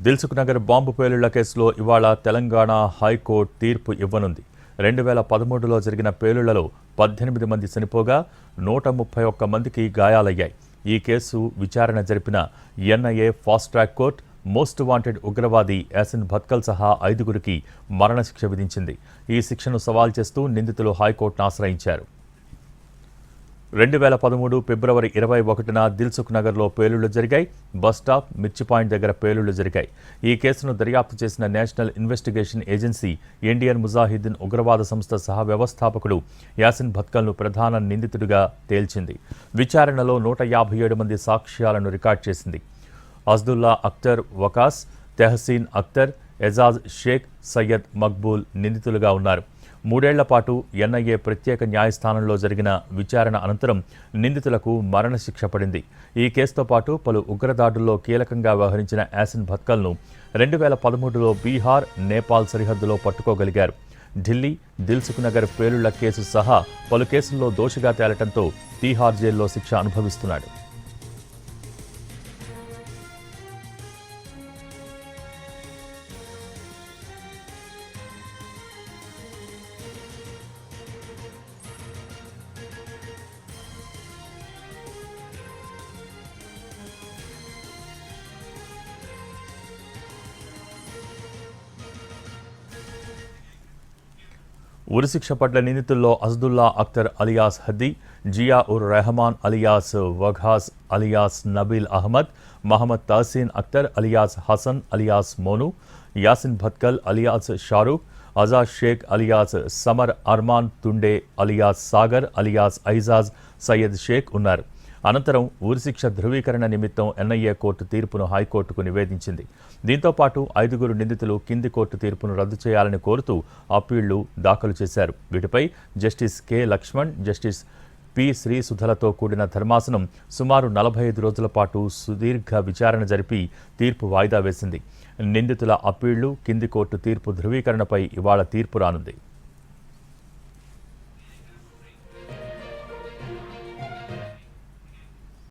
Dilsukh Nagar bomb పేలుళ్ల కేసులో ఇవాళ Telangana high court తీర్పు ఇవ్వనుంది. 2013లో జరిగిన పేలుళ్లలో 18 మంది చనిపోగా 131 మందికి గాయాలయ్యాయి. ఈ కేసు విచారణ జరిపిన NIA fast track court most wanted ఉగ్రవాది యాసిన్ భత్కల్ సహా 5గురికి మరణశిక్ష విధించింది. ఈ శిక్షను సవాల్ చేస్తూ నిందితులు హైకోర్టును ఆశ్రయించారు. 2013 ఫిబ్రవరి 21న దిల్సుఖ్ నగర్లో పేలుళ్లు జరిగాయి. బస్టాప్, మిర్చి పాయింట్ దగ్గర పేలుళ్లు జరిగాయి. ఈ కేసును దర్యాప్తు చేసిన నేషనల్ ఇన్వెస్టిగేషన్ ఏజెన్సీ ఇండియన్ ముజాహిద్దీన్ ఉగ్రవాద సంస్థ సహ వ్యవస్థాపకుడు యాసిన్ భత్కల్ను ప్రధాన నిందితుడిగా తేల్చింది. విచారణలో 157 మంది సాక్ష్యాలను రికార్డు చేసింది. అజ్దుల్లా అఖ్తర్ వకాస్, తెహసీన్ అఖ్తర్, ఎజాజ్ షేక్, సయ్యద్ మక్బూల్ నిందితులుగా ఉన్నారు. 3 ఏళ్ల పాటు ఎన్ఐఏ ప్రత్యేక న్యాయస్థానంలో జరిగిన విచారణ అనంతరం నిందితులకు మరణశిక్ష పడింది. ఈ కేసుతో పాటు పలు ఉగ్రదాడుల్లో కీలకంగా వ్యవహరించిన యాసిన్ భత్కల్ను 2013లో బీహార్, నేపాల్ సరిహద్దులో పట్టుకోగలిగారు. ఢిల్లీ, దిల్సుఖ్ నగర్ పేలుళ్ల కేసు సహా పలు కేసుల్లో దోషిగా తేలటంతో తీహార్ జైల్లో శిక్ష అనుభవిస్తున్నాడు. ఉరిశిక్ష పడ్డ నిందితుల్లో Asadullah Akhtar alias Haddi, Zia ur Rehman alias Waqas alias Nabeel Ahmed, Mohammed Tahseen Akhtar alias Hassan alias Monu, Yasin Bhatkal alias Shahrukh, Ajaz Shaikh alias Samar, Arman Tunde alias Sagar alias Aijaz Sayyed Shaikh ఉన్నారు. అనంతరం ఉరిశిక్ష ధృవీకరణ నిమిత్తం ఎన్ఐఏ కోర్టు తీర్పును హైకోర్టుకు నివేదించింది. దీంతో పాటు 5గురు నిందితులు కింది కోర్టు తీర్పును రద్దు చేయాలని కోరుతూ అప్పీళ్లు దాఖలు చేశారు. వీటిపై justice K Lakshman, justice P శ్రీసుధలతో కూడిన ధర్మాసనం సుమారు 45 రోజుల పాటు సుదీర్ఘ విచారణ జరిపి తీర్పు వాయిదా వేసింది. నిందితుల అప్పీళ్లు, కింది కోర్టు తీర్పు ధృవీకరణపై ఇవాళ తీర్పు రానుంది.